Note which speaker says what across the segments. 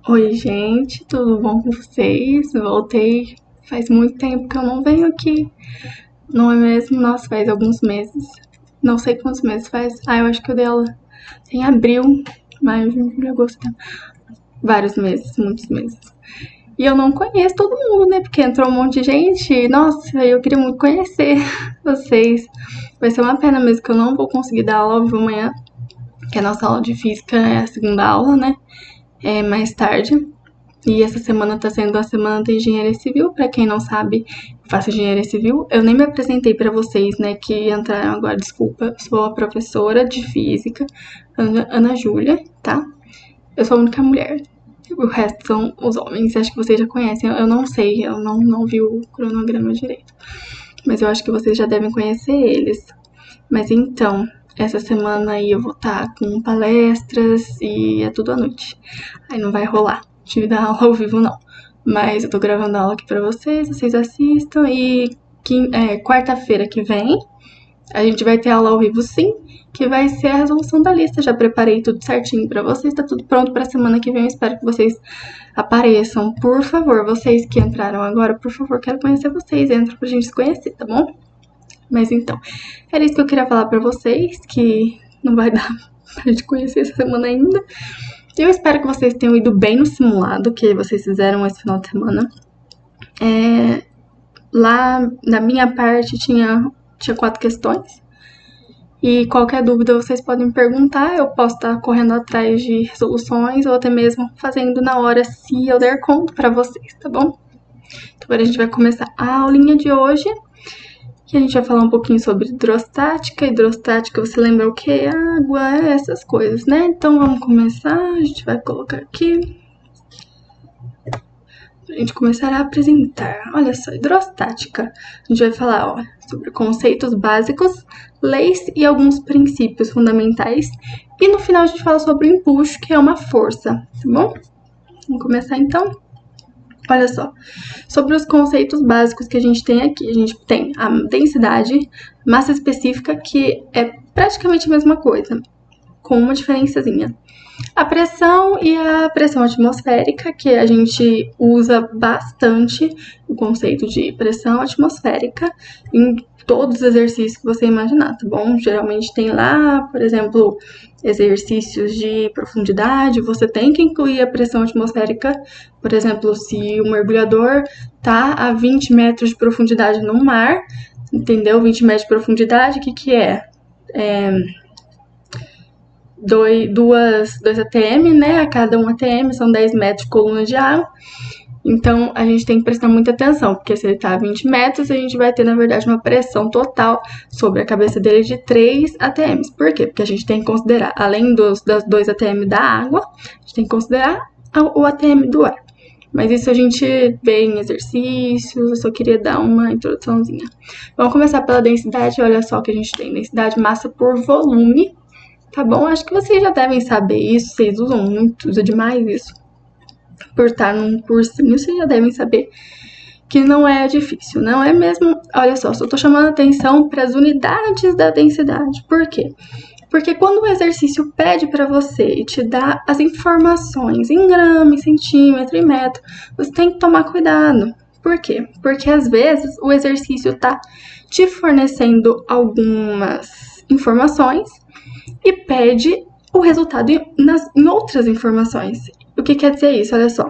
Speaker 1: Oi, gente, tudo bom com vocês? Voltei. Faz muito tempo que eu não venho aqui, não é mesmo? Nossa, faz alguns meses. Não sei quantos meses faz. Eu acho que eu dei aula em abril, maio, junho, julho, agosto, setembro. Vários meses, muitos meses. E eu não conheço todo mundo, né? Porque entrou um monte de gente. Nossa, eu queria muito conhecer vocês. Vai ser uma pena mesmo que eu não vou conseguir dar aula ao vivo amanhã, que a nossa aula de física é a segunda aula, né? É mais tarde. E essa semana tá sendo a semana da engenharia civil. Pra quem não sabe, eu faço engenharia civil. Eu nem me apresentei pra vocês, né, que entraram agora, desculpa. Sou a professora de física, Ana Júlia, tá? Eu sou a única mulher. O resto são os homens. Acho que vocês já conhecem. Eu não sei, eu não vi o cronograma direito. Mas eu acho que vocês já devem conhecer eles. Mas então, essa semana aí eu vou estar com palestras e é tudo à noite. Aí não vai rolar de dar aula ao vivo, não. Mas eu tô gravando aula aqui pra vocês assistam. E quarta-feira que vem a gente vai ter aula ao vivo, sim, que vai ser a resolução da lista. Já preparei tudo certinho pra vocês, tá tudo pronto pra semana que vem. Eu espero que vocês apareçam, por favor. Vocês que entraram agora, por favor, quero conhecer vocês. Entra pra gente se conhecer, tá bom? Mas então, era isso que eu queria falar pra vocês, que não vai dar pra gente conhecer essa semana ainda. Eu espero que vocês tenham ido bem no simulado que vocês fizeram esse final de semana. Lá, na minha parte, tinha 4 questões. E qualquer dúvida vocês podem me perguntar. Eu posso estar correndo atrás de resoluções ou até mesmo fazendo na hora, se eu der conta pra vocês, tá bom? Então agora a gente vai começar a aulinha de hoje. E a gente vai falar um pouquinho sobre hidrostática. Hidrostática, você lembra o que? Água, essas coisas, né? Então vamos começar. A gente vai colocar aqui. A gente começar a apresentar. Olha só, hidrostática. A gente vai falar, sobre conceitos básicos, leis e alguns princípios fundamentais. E no final a gente fala sobre o empuxo, que é uma força, tá bom? Vamos começar então? Olha só, sobre os conceitos básicos que a gente tem aqui. A gente tem a densidade, massa específica, que é praticamente a mesma coisa, com uma diferençazinha. A pressão e a pressão atmosférica, que a gente usa bastante o conceito de pressão atmosférica em todos os exercícios que você imaginar, tá bom? Geralmente tem lá, por exemplo, exercícios de profundidade, você tem que incluir a pressão atmosférica. Por exemplo, se o mergulhador tá a 20 metros de profundidade no mar, entendeu? 20 metros de profundidade, o que é? 2 ATM, né? A cada 1 ATM são 10 metros de coluna de água. Então, a gente tem que prestar muita atenção, porque se ele tá a 20 metros, a gente vai ter, na verdade, uma pressão total sobre a cabeça dele de 3 ATMs. Por quê? Porque a gente tem que considerar, além das 2 ATM da água, a gente tem que considerar o ATM do ar. Mas isso a gente vê em exercícios, eu só queria dar uma introduçãozinha. Vamos começar pela densidade, olha só o que a gente tem. Densidade massa por volume, tá bom? Acho que vocês já devem saber isso, vocês usam muito, usam demais isso. Por estar num cursinho, vocês já devem saber que não é difícil, não é mesmo? Olha só tô chamando a atenção para as unidades da densidade. Por quê? Porque quando o exercício pede para você e te dá as informações em grama, em centímetro, em metro, você tem que tomar cuidado. Por quê? Porque às vezes o exercício tá te fornecendo algumas informações e pede o resultado em outras informações. O que quer dizer isso? Olha só,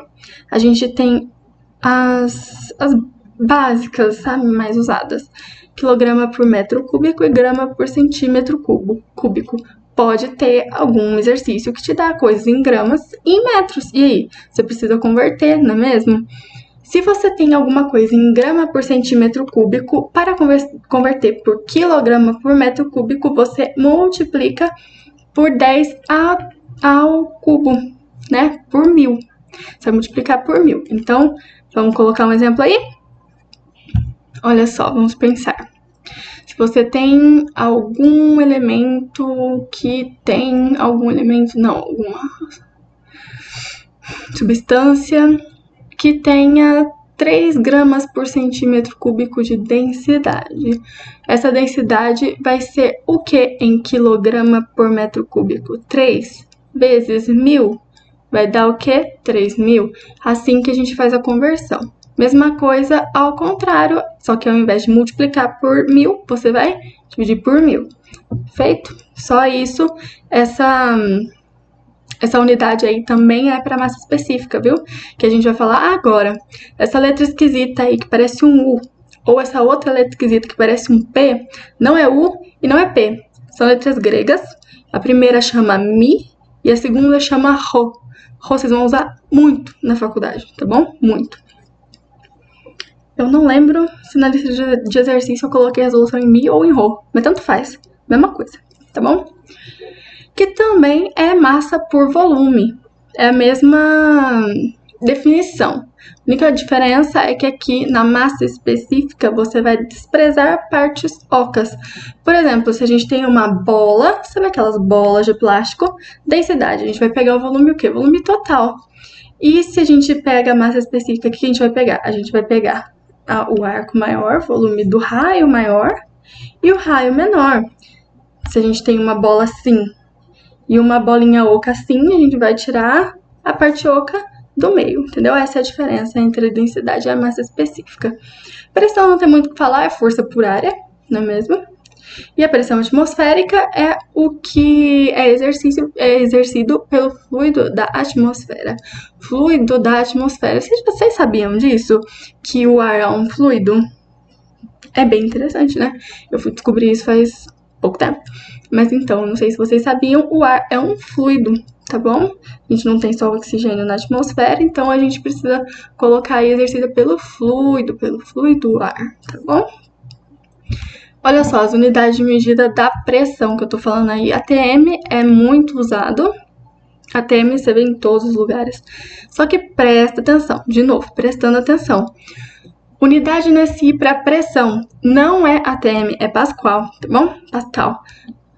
Speaker 1: a gente tem as básicas, sabe, mais usadas. Quilograma por metro cúbico e grama por centímetro cúbico. Pode ter algum exercício que te dá coisas em gramas e em metros. E aí, você precisa converter, não é mesmo? Se você tem alguma coisa em grama por centímetro cúbico, para converter por quilograma por metro cúbico, você multiplica por 10 ao cubo, né? Por 1000. Você vai multiplicar por 1000. Então, vamos colocar um exemplo aí? Olha só, vamos pensar. Se você tem algum elemento alguma substância que tenha 3 gramas por centímetro cúbico de densidade. Essa densidade vai ser o que em quilograma por metro cúbico? 3 vezes 1000 vai dar o quê? 3.000. Assim que a gente faz a conversão. Mesma coisa ao contrário, só que ao invés de multiplicar por 1.000, você vai dividir por 1.000. Feito? Só isso. Essa unidade aí também é para massa específica, viu? Que a gente vai falar agora. Essa letra esquisita aí que parece um U, ou essa outra letra esquisita que parece um P, não é U e não é P. São letras gregas. A primeira chama Mi e a segunda chama Rho. Rho vocês vão usar muito na faculdade, tá bom? Muito. Eu não lembro se na lista de exercício eu coloquei a resolução em Mi ou em Rho, mas tanto faz. Mesma coisa, tá bom? Que também é massa por volume. É a mesma definição. A única diferença é que aqui na massa específica você vai desprezar partes ocas. Por exemplo, se a gente tem uma bola, sabe aquelas bolas de plástico? Densidade, a gente vai pegar o volume o quê? Volume total. E se a gente pega a massa específica, o que a gente vai pegar? A gente vai pegar o arco maior, volume do raio maior e o raio menor. Se a gente tem uma bola assim e uma bolinha oca assim, a gente vai tirar a parte oca do meio, entendeu? Essa é a diferença entre a densidade e a massa específica. Pressão não tem muito o que falar, é força por área, não é mesmo? E a pressão atmosférica é o que é exercido pelo fluido da atmosfera. Fluido da atmosfera. Vocês sabiam disso? Que o ar é um fluido? É bem interessante, né? Eu fui descobrir isso faz pouco tempo. Mas então, não sei se vocês sabiam, o ar é um fluido, tá bom? A gente não tem só oxigênio na atmosfera, então a gente precisa colocar aí exercida pelo fluido ar, tá bom? Olha só, as unidades de medida da pressão que eu tô falando aí. ATM é muito usado. ATM você vê em todos os lugares. Só que presta atenção, de novo, prestando atenção. Unidade NSI para pressão não é ATM, é Pascal, tá bom? Pascal.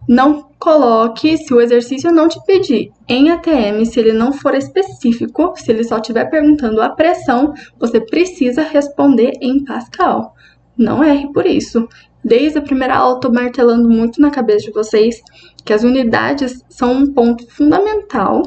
Speaker 1: Não coloque, se o exercício não te pedir em ATM, se ele não for específico, se ele só estiver perguntando a pressão, você precisa responder em Pascal. Não erre por isso. Desde a primeira aula, eu tô martelando muito na cabeça de vocês que as unidades são um ponto fundamental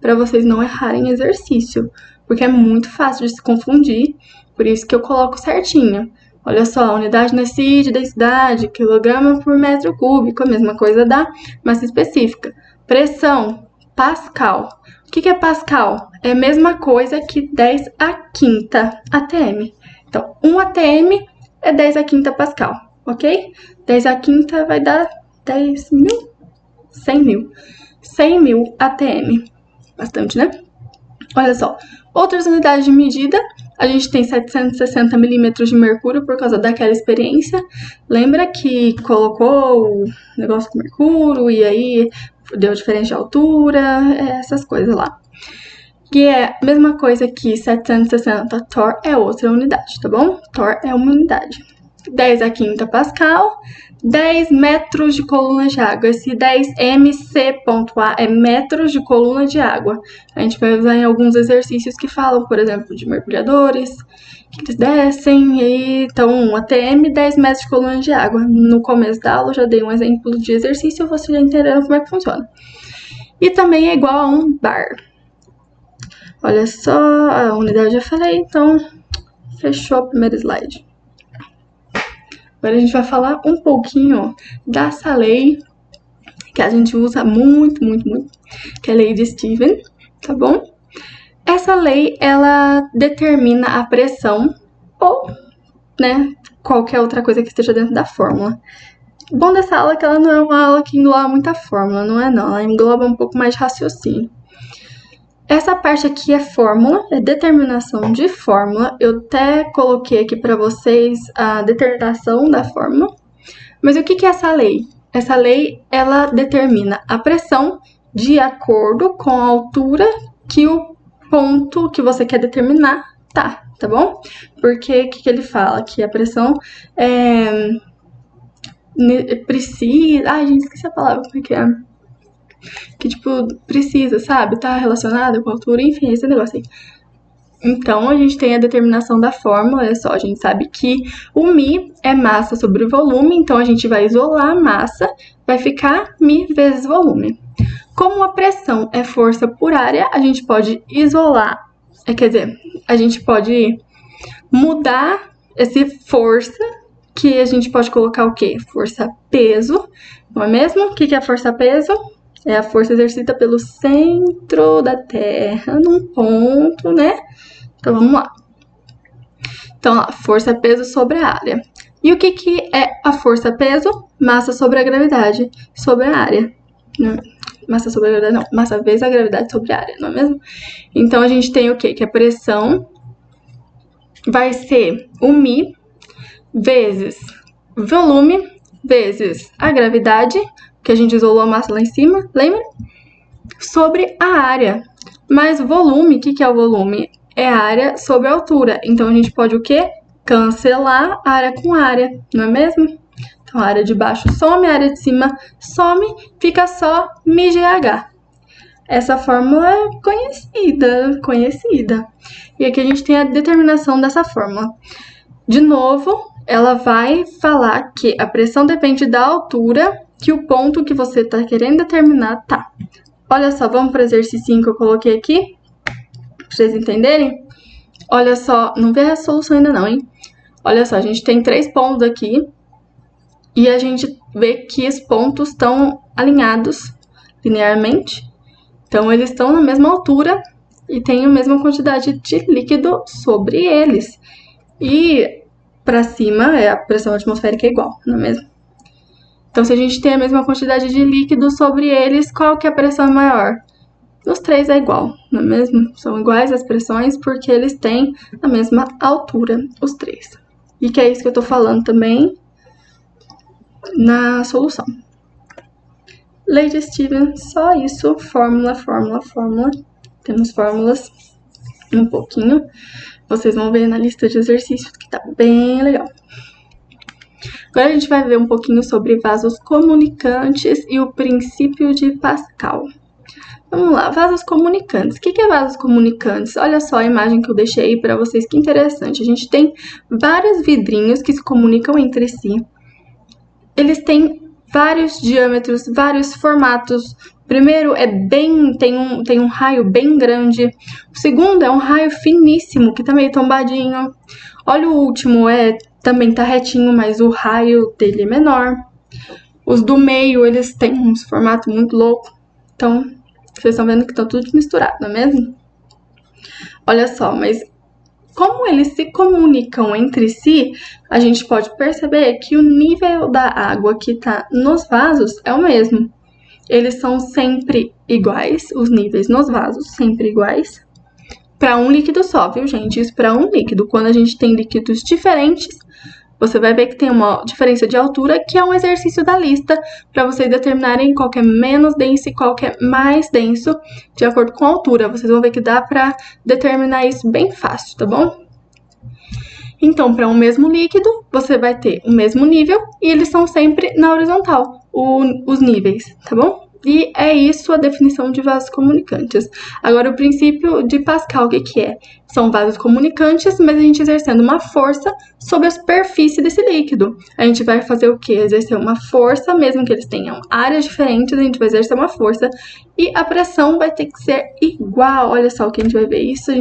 Speaker 1: para vocês não errarem exercício, porque é muito fácil de se confundir, por isso que eu coloco certinho. Olha só, unidade NSI de densidade, quilograma por metro cúbico, a mesma coisa da massa específica. Pressão, Pascal. O que é Pascal? É a mesma coisa que 10 a quinta ATM. Então, 1 ATM é 10 a quinta Pascal, ok? 10 a quinta vai dar 10.000? 100.000. 100.000 ATM. Bastante, né? Olha só, outras unidades de medida, a gente tem 760 milímetros de mercúrio por causa daquela experiência. Lembra que colocou o negócio com mercúrio e aí deu diferença de altura, essas coisas lá. Que é a mesma coisa que 760 Thor é outra unidade, tá bom? Thor é uma unidade. 10 a quinta Pascal, 10 metros de coluna de água. Esse 10 MC.A é metros de coluna de água. A gente vai usar em alguns exercícios que falam, por exemplo, de mergulhadores, que eles descem, e então ATM, 10 metros de coluna de água. No começo da aula eu já dei um exemplo de exercício, você já entendeu como é que funciona. E também é igual a um bar. Olha só, a unidade eu já falei, então fechou o primeiro slide. Agora a gente vai falar um pouquinho dessa lei que a gente usa muito, que é a lei de Stephen, tá bom? Essa lei, ela determina a pressão ou, né, qualquer outra coisa que esteja dentro da fórmula. O bom dessa aula é que ela não é uma aula que engloba muita fórmula, não é não, ela engloba um pouco mais de raciocínio. Essa parte aqui é fórmula, é determinação de fórmula. Eu até coloquei aqui para vocês a determinação da fórmula. Mas o que é essa lei? Essa lei, ela determina a pressão de acordo com a altura que o ponto que você quer determinar tá bom? Porque o que ele fala? Que a pressão precisa... Ai, gente, esqueci a palavra, como é que é? Que, tipo, precisa, sabe? Tá relacionada com a altura, enfim, esse negócio aí. Então, a gente tem a determinação da fórmula, olha só, a gente sabe que o μ é massa sobre volume, então a gente vai isolar a massa, vai ficar μ vezes volume. Como a pressão é força por área, a gente pode isolar, quer dizer, a gente pode mudar esse força, que a gente pode colocar o quê? Força-peso, não é mesmo? O que é força-peso? É a força exercida pelo centro da Terra, num ponto, né? Então, vamos lá. Então, ó, força-peso sobre a área. E o que é a força-peso? Massa sobre a gravidade sobre a área. Não, massa sobre a gravidade, não. Massa vezes a gravidade sobre a área, não é mesmo? Então, a gente tem o quê? Que a pressão vai ser o μ vezes volume vezes a gravidade, que a gente isolou a massa lá em cima, lembra? Sobre a área. Mas volume, o que é o volume? É a área sobre a altura. Então, a gente pode o quê? Cancelar área com área, não é mesmo? Então, a área de baixo some, a área de cima some, fica só μgh. Essa fórmula é conhecida. E aqui a gente tem a determinação dessa fórmula. De novo, ela vai falar que a pressão depende da altura que o ponto que você está querendo determinar tá. Olha só, vamos para o exercício que eu coloquei aqui, para vocês entenderem. Olha só, não vê a solução ainda não, hein? Olha só, a gente tem 3 pontos aqui e a gente vê que os pontos estão alinhados linearmente. Então, eles estão na mesma altura e têm a mesma quantidade de líquido sobre eles. E para cima, a pressão atmosférica é igual, não é mesmo? Então, se a gente tem a mesma quantidade de líquido sobre eles, qual que é a pressão maior? Os 3 é igual, não é mesmo? São iguais as pressões porque eles têm a mesma altura, os 3. E que é isso que eu tô falando também na solução. Lei de Stevens, só isso, fórmula. Temos fórmulas um pouquinho. Vocês vão ver na lista de exercícios que tá bem legal. Agora a gente vai ver um pouquinho sobre vasos comunicantes e o princípio de Pascal. Vamos lá, vasos comunicantes. O que é vasos comunicantes? Olha só a imagem que eu deixei aí para vocês, que interessante. A gente tem vários vidrinhos que se comunicam entre si. Eles têm vários diâmetros, vários formatos. O primeiro é tem um raio bem grande. O segundo é um raio finíssimo, que tá meio tombadinho. Olha o último, também tá retinho, mas o raio dele é menor. Os do meio, eles têm um formato muito louco. Então, vocês estão vendo que estão tudo misturado, não é mesmo? Olha só, mas como eles se comunicam entre si, a gente pode perceber que o nível da água que está nos vasos é o mesmo. Eles são sempre iguais, os níveis nos vasos, sempre iguais. Para um líquido só, viu, gente? Isso para um líquido. Quando a gente tem líquidos diferentes, você vai ver que tem uma diferença de altura, que é um exercício da lista, para vocês determinarem qual que é menos denso e qual que é mais denso, de acordo com a altura. Vocês vão ver que dá para determinar isso bem fácil, tá bom? Então, para um mesmo líquido, você vai ter o mesmo nível e eles são sempre na horizontal, os níveis, tá bom? E é isso a definição de vasos comunicantes. Agora, o princípio de Pascal, o que é? São vasos comunicantes, mas a gente exercendo uma força sobre a superfície desse líquido. A gente vai fazer o quê? Exercer uma força, mesmo que eles tenham áreas diferentes, a gente vai exercer uma força. E a pressão vai ter que ser igual. Olha só o que a gente vai ver isso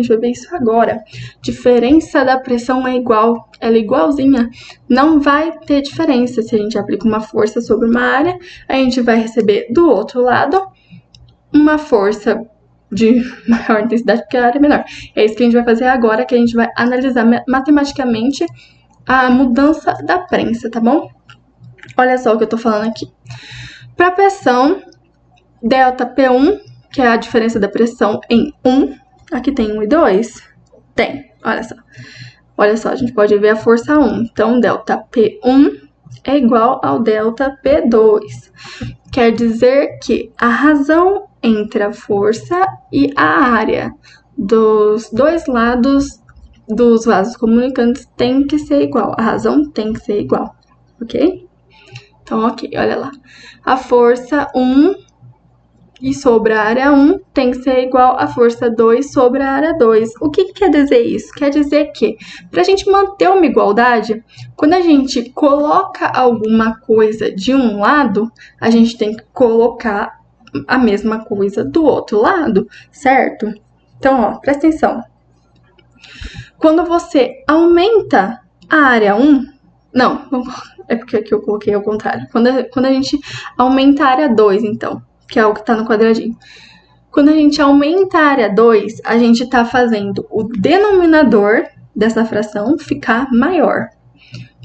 Speaker 1: agora. Diferença da pressão é igual, ela é igualzinha. Não vai ter diferença se a gente aplica uma força sobre uma área, a gente vai receber do outro lado uma força de maior intensidade porque a área é menor. É isso que a gente vai fazer agora, que a gente vai analisar matematicamente a mudança da prensa, tá bom? Olha só o que eu tô falando aqui. Para pressão, delta P1, que é a diferença da pressão em 1, aqui tem 1 e 2? Tem, olha só. Olha só, a gente pode ver a força 1. Então, delta P1 é igual ao delta P2. Quer dizer que a razão entre a força e a área dos dois lados dos vasos comunicantes tem que ser igual. A razão tem que ser igual, ok? Então, ok, olha lá. A força 1 e sobre a área 1 tem que ser igual à força 2 sobre a área 2. O que quer dizer isso? Quer dizer que, para a gente manter uma igualdade, quando a gente coloca alguma coisa de um lado, a gente tem que colocar a mesma coisa do outro lado, certo? Então, ó, presta atenção. Quando você aumenta a área 1, não, é porque aqui eu coloquei ao contrário. Quando a gente aumenta a área 2, então, que é o que tá no quadradinho. Quando a gente aumenta a área 2, a gente tá fazendo o denominador dessa fração ficar maior.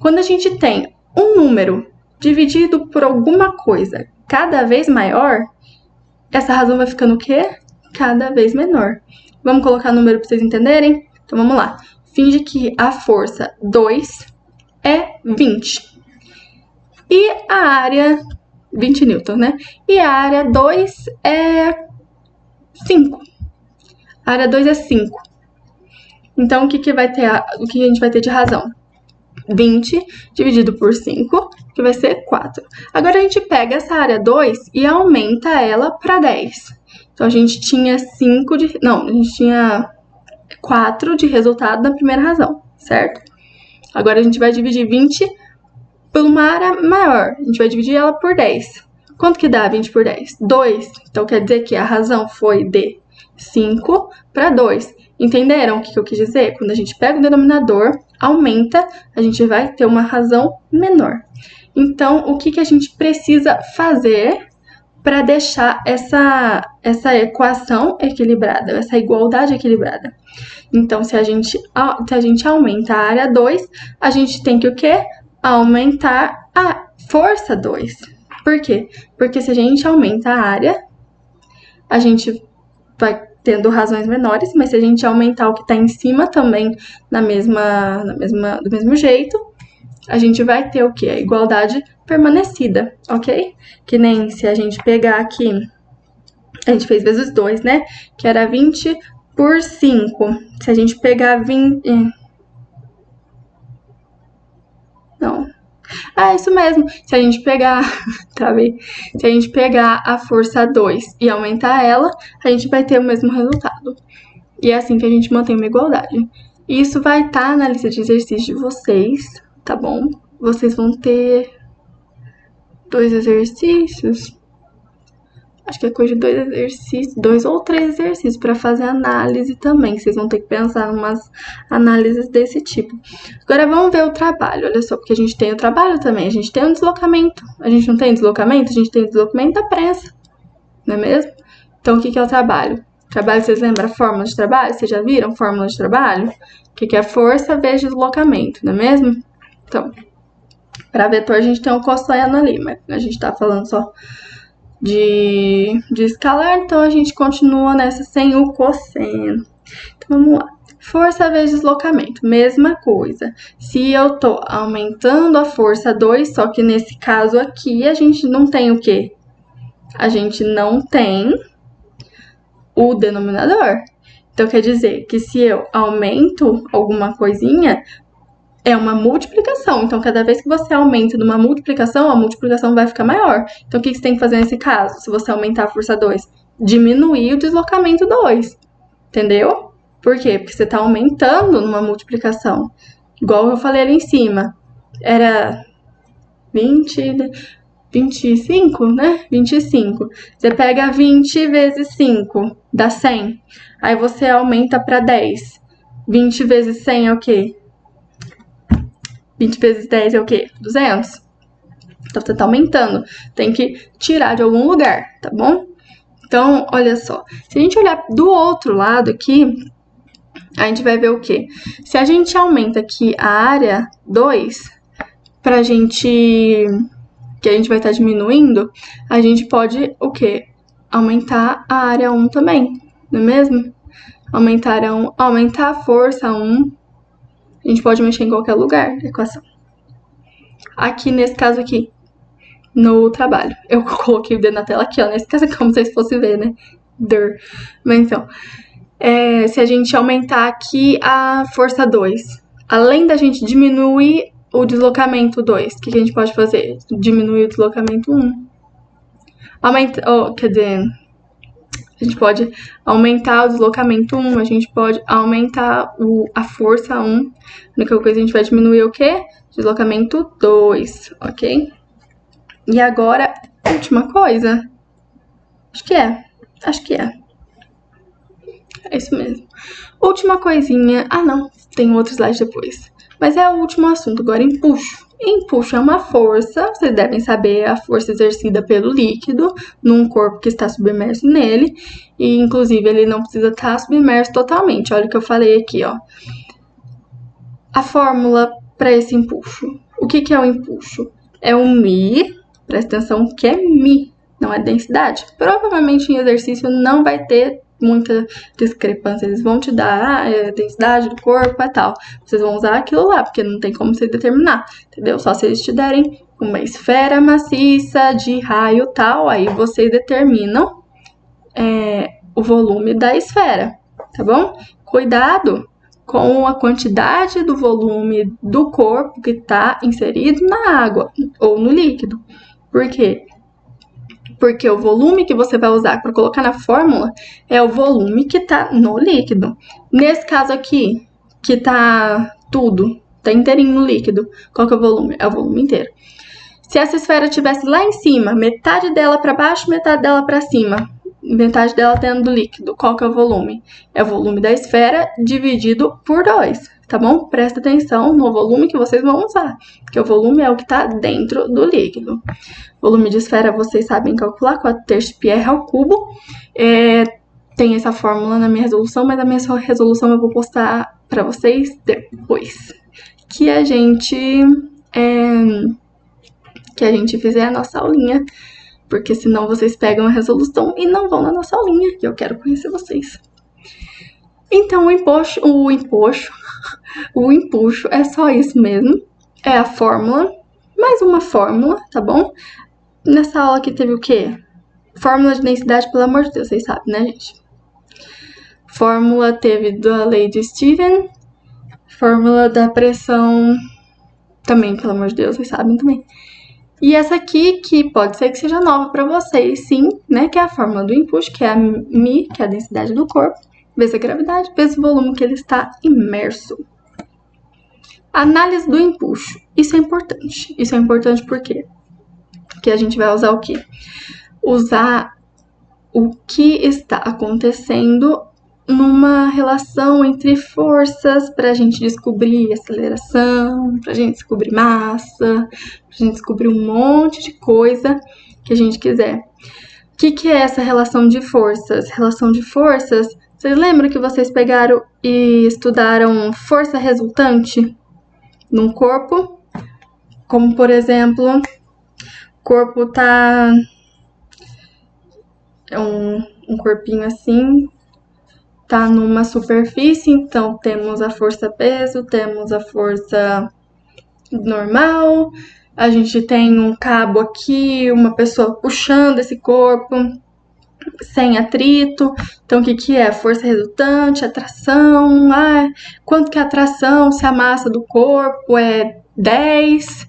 Speaker 1: Quando a gente tem um número dividido por alguma coisa cada vez maior, essa razão vai ficando o quê? Cada vez menor. Vamos colocar o número para vocês entenderem? Então, vamos lá. Finge que a força 2 é 20. E a área... 20 newtons, né? E a área 2 é 5. A área 2 é 5. Então, o que a gente vai ter de razão? 20 dividido por 5, que vai ser 4. Agora, a gente pega essa área 2 e aumenta ela para 10. Então, a gente tinha 5 de... Não, a gente tinha 4 de resultado na primeira razão, certo? Agora, a gente vai dividir 20 por uma área maior. A gente vai dividir ela por 10. Quanto que dá 20 por 10? 2. Então, quer dizer que a razão foi de 5 para 2. Entenderam o que eu quis dizer? Quando a gente pega o denominador, aumenta, a gente vai ter uma razão menor. Então, o que a gente precisa fazer para deixar essa equação equilibrada, essa igualdade equilibrada? Então, se a gente aumenta a área 2, a gente tem que o quê? Aumentar a força 2. Por quê? Porque se a gente aumenta a área, a gente vai tendo razões menores, mas se a gente aumentar o que está em cima também do mesmo jeito, a gente vai ter o quê? A igualdade permanecida, ok? Que nem se a gente pegar aqui, a gente fez vezes 2, né? Que era 20 por 5. Se a gente pegar 20... Não. Ah, isso mesmo. Se a gente pegar... Travei. Se a gente pegar a força 2 e aumentar ela, a gente vai ter o mesmo resultado. E é assim que a gente mantém uma igualdade. Isso vai estar na lista de exercícios de vocês, tá bom? Vocês vão ter 2 exercícios. Acho que é coisa de 2 ou 3 exercícios para fazer análise também. Vocês vão ter que pensar em umas análises desse tipo. Agora vamos ver o trabalho. Olha só, porque a gente tem o trabalho também. A gente tem um deslocamento. A gente não tem deslocamento? A gente tem o deslocamento da prensa. Não é mesmo? Então, o que é o trabalho? Trabalho, vocês lembram a fórmula de trabalho? Vocês já viram fórmula de trabalho? O que é força vezes deslocamento, não é mesmo? Então, para vetor a gente tem um cosseno ali, mas a gente tá falando só de escalar, então a gente continua nessa sem o cosseno. Então, vamos lá. Força vezes deslocamento, mesma coisa. Se eu tô aumentando a força 2, só que nesse caso aqui a gente não tem o quê? A gente não tem o denominador. Então, quer dizer que se eu aumento alguma coisinha, é uma multiplicação. Então, cada vez que você aumenta numa multiplicação, a multiplicação vai ficar maior. Então, o que você tem que fazer nesse caso? Se você aumentar a força 2? Diminuir o deslocamento 2. Entendeu? Por quê? Porque você está aumentando numa multiplicação. Igual eu falei ali em cima. Era 25, né? 25. Você pega 20 vezes 5, dá 100. Aí você aumenta para 10. 20 vezes 100 é o quê? 20 vezes 10 é o quê? 200. Então, você tá aumentando. Tem que tirar de algum lugar, tá bom? Então, olha só. Se a gente olhar do outro lado aqui, a gente vai ver o quê? Se a gente aumenta aqui a área 2, pra gente... que a gente vai estar diminuindo, a gente pode, o quê? Aumentar a área 1 também, não é mesmo? Aumentar a força 1, a gente pode mexer em qualquer lugar da equação. Aqui, nesse caso aqui, no trabalho, eu coloquei o dedo na tela aqui, ó, nesse caso aqui, como vocês fossem ver, né? Mas então, se a gente aumentar aqui a força 2, além da gente diminuir o deslocamento 2, o que a gente pode fazer? Diminuir o deslocamento 1. Quer dizer, A gente pode aumentar o deslocamento 1, a gente pode aumentar a força 1. A única coisa que a gente vai diminuir é o quê? Deslocamento 2, ok? E agora, última coisa. Acho que é. É isso mesmo. Última coisinha. Ah, não. Tem outro slide depois. Mas é o último assunto. Agora, empuxo. Empuxo é uma força, vocês devem saber, a força exercida pelo líquido num corpo que está submerso nele. E, inclusive, ele não precisa estar submerso totalmente. Olha o que eu falei aqui, ó. A fórmula para esse empuxo. O que é o empuxo? É o Mi, presta atenção que é Mi, não é densidade. Provavelmente em exercício não vai ter muita discrepância, eles vão te dar a densidade do corpo e tal. Vocês vão usar aquilo lá, porque não tem como você determinar, entendeu? Só se eles te derem uma esfera maciça de raio tal, aí vocês determinam o volume da esfera, tá bom? Cuidado com a quantidade do volume do corpo que está inserido na água ou no líquido. Por quê? Porque o volume que você vai usar para colocar na fórmula é o volume que está no líquido. Nesse caso aqui, que tá tudo, tá inteirinho no líquido, qual que é o volume? É o volume inteiro. Se essa esfera estivesse lá em cima, metade dela para baixo, metade dela para cima, metade dela dentro do líquido, qual que é o volume? É o volume da esfera dividido por 2, tá bom? Presta atenção no volume que vocês vão usar, porque o volume é o que está dentro do líquido. Volume de esfera vocês sabem calcular, 4/3 πr ao cubo. Tem essa fórmula na minha resolução, mas a minha resolução eu vou postar para vocês depois que a gente fizer a nossa aulinha, porque senão vocês pegam a resolução e não vão na nossa aulinha, que eu quero conhecer vocês. Então, o empuxo é só isso mesmo. É a fórmula, mais uma fórmula, tá bom? Nessa aula aqui teve o quê? Fórmula de densidade, pelo amor de Deus, vocês sabem, né, gente? Fórmula teve da lei de Stephen. Fórmula da pressão também, pelo amor de Deus, vocês sabem também. E essa aqui, que pode ser que seja nova para vocês, sim, né? Que é a fórmula do empuxo, que é a μ, que é a densidade do corpo, vezes a gravidade, vezes o volume que ele está imerso. Análise do empuxo. Isso é importante. Isso é importante por quê? Porque a gente vai usar o quê? Usar o que está acontecendo numa relação entre forças para a gente descobrir aceleração, para a gente descobrir massa, para a gente descobrir um monte de coisa que a gente quiser. O que é essa relação de forças? Relação de forças, vocês lembram que vocês pegaram e estudaram força resultante num corpo? Como, por exemplo, o corpo tá um corpinho assim, tá numa superfície, então temos a força peso, temos a força normal, a gente tem um cabo aqui, uma pessoa puxando esse corpo sem atrito. Então, o que é? Força resultante, atração. Quanto que é a atração se a massa do corpo é 10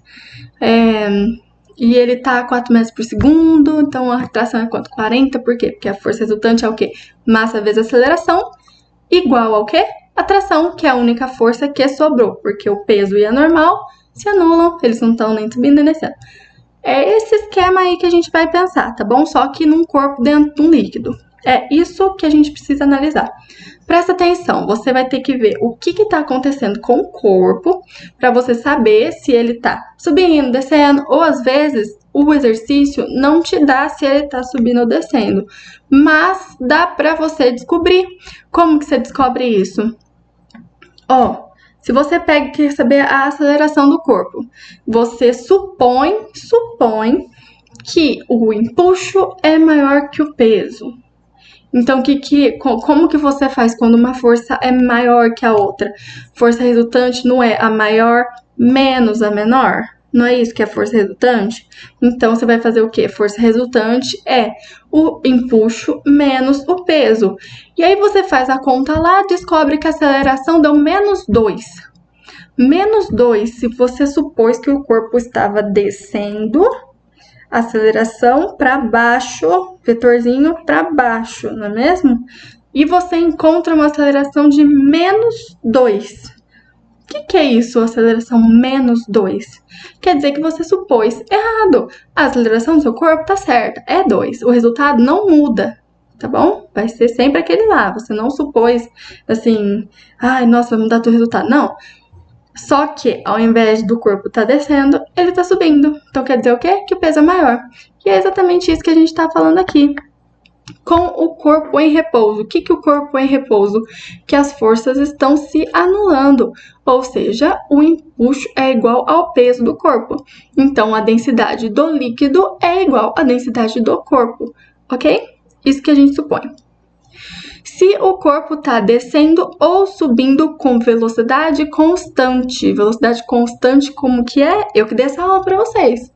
Speaker 1: e ele tá a 4 metros por segundo, então a atração é quanto? 40, por quê? Porque a força resultante é o quê? Massa vezes aceleração, igual ao quê? Atração, que é a única força que sobrou, porque o peso e a normal se anulam, eles não estão nem subindo nem descendo. É esse esquema aí que a gente vai pensar, tá bom? Só que num corpo dentro de um líquido. É isso que a gente precisa analisar. Presta atenção, você vai ter que ver o que está acontecendo com o corpo para você saber se ele está subindo, descendo, ou às vezes o exercício não te dá se ele está subindo ou descendo, mas dá para você descobrir. Como que você descobre isso? Se você pega e quer saber a aceleração do corpo, você supõe que o empuxo é maior que o peso. Então, como que você faz quando uma força é maior que a outra? Força resultante não é a maior menos a menor? Não é isso que é força resultante? Então, você vai fazer o quê? Força resultante é o empuxo menos o peso. E aí, você faz a conta lá, descobre que a aceleração deu menos 2. Menos 2, se você supôs que o corpo estava descendo, aceleração para baixo, vetorzinho para baixo, não é mesmo? E você encontra uma aceleração de -2. O que é isso, aceleração -2? Quer dizer que você supôs errado. A aceleração do seu corpo tá certa, é 2. O resultado não muda, tá bom? Vai ser sempre aquele lá. Você não supôs assim, ai, nossa, vai mudar teu resultado. Não. Só que, ao invés do corpo tá descendo, ele tá subindo. Então, quer dizer o quê? Que o peso é maior. E é exatamente isso que a gente tá falando aqui. Com o corpo em repouso. O que o corpo em repouso? Que as forças estão se anulando, ou seja, o empuxo é igual ao peso do corpo. Então, a densidade do líquido é igual à densidade do corpo, ok? Isso que a gente supõe. Se o corpo está descendo ou subindo com velocidade constante. Velocidade constante como que é? Eu que dei essa aula para vocês.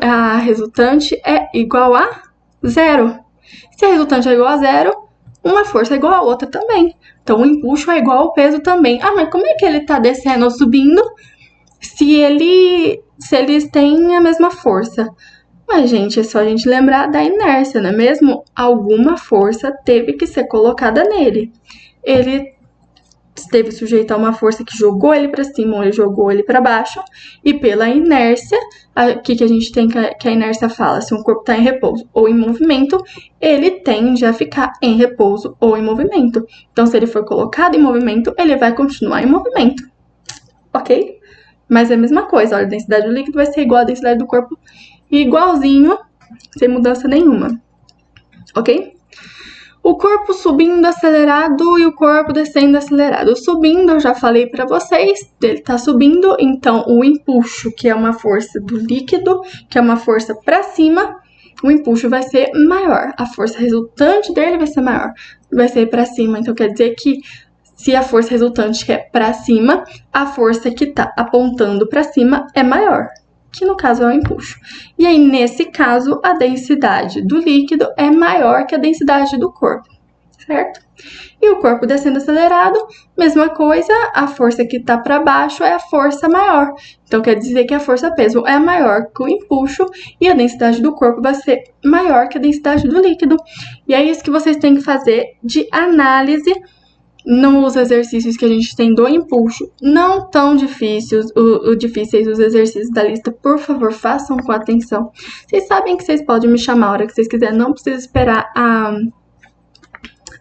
Speaker 1: A resultante é igual a 0. Se a resultante é igual a 0, uma força é igual a outra também. Então, o empuxo é igual ao peso também. Ah, mas como é que ele está descendo ou subindo se eles têm a mesma força? Mas, gente, é só a gente lembrar da inércia, não é mesmo? Alguma força teve que ser colocada nele. Ele esteve sujeito a uma força que jogou ele para cima ou ele jogou ele para baixo, e pela inércia, o que a gente tem que a inércia fala? Se um corpo está em repouso ou em movimento, ele tende a ficar em repouso ou em movimento. Então, se ele for colocado em movimento, ele vai continuar em movimento, ok? Mas é a mesma coisa, olha, a densidade do líquido vai ser igual à densidade do corpo, igualzinho, sem mudança nenhuma, ok? O corpo subindo acelerado e o corpo descendo acelerado. Subindo, eu já falei para vocês, ele tá subindo, então o empuxo, que é uma força do líquido, que é uma força para cima, o empuxo vai ser maior. A força resultante dele vai ser maior, vai ser para cima. Então quer dizer que se a força resultante é para cima, a força que tá apontando para cima é maior, que no caso é o empuxo. E aí, nesse caso, a densidade do líquido é maior que a densidade do corpo, certo? E o corpo descendo acelerado, mesma coisa, a força que está para baixo é a força maior. Então, quer dizer que a força-peso é maior que o empuxo e a densidade do corpo vai ser maior que a densidade do líquido. E é isso que vocês têm que fazer de análise nos exercícios que a gente tem do empuxo, não tão difíceis os exercícios da lista, por favor, façam com atenção. Vocês sabem que vocês podem me chamar a hora que vocês quiserem, não precisa esperar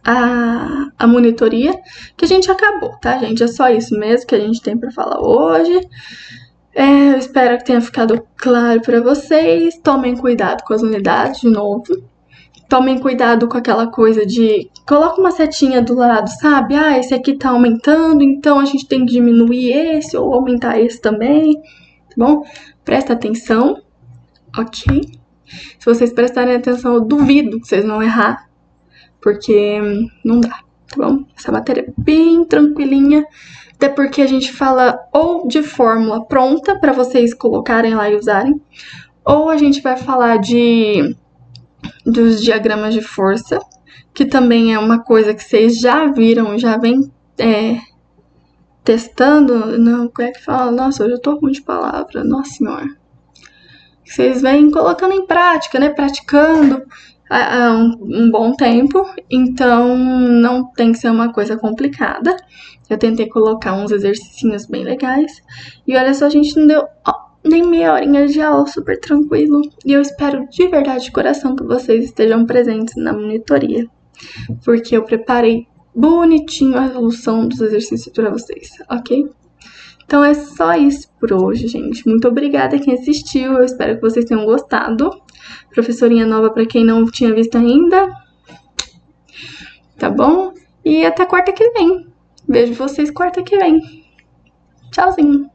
Speaker 1: a monitoria, que a gente acabou, tá, gente? É só isso mesmo que a gente tem para falar hoje. Eu espero que tenha ficado claro para vocês. Tomem cuidado com as unidades, de novo. Tomem cuidado com aquela coisa de... Coloca uma setinha do lado, sabe? Ah, esse aqui tá aumentando, então a gente tem que diminuir esse ou aumentar esse também, tá bom? Presta atenção, ok? Se vocês prestarem atenção, eu duvido que vocês vão errar, porque não dá, tá bom? Essa matéria é bem tranquilinha, até porque a gente fala ou de fórmula pronta para vocês colocarem lá e usarem, ou a gente vai falar dos diagramas de força, que também é uma coisa que vocês já viram, já vem testando, não, como é que fala? Nossa, hoje eu tô ruim de palavra, nossa senhora. Vocês vêm colocando em prática, né, praticando há um bom tempo, então não tem que ser uma coisa complicada. Eu tentei colocar uns exercícios bem legais, e olha só, a gente não deu nem meia horinha de aula, super tranquilo, e eu espero de verdade, de coração, que vocês estejam presentes na monitoria, porque eu preparei bonitinho a resolução dos exercícios para vocês, ok? Então é só isso por hoje, gente. Muito obrigada a quem assistiu, eu espero que vocês tenham gostado. Professorinha nova para quem não tinha visto ainda, tá bom? E até quarta que vem. Vejo vocês quarta que vem. Tchauzinho!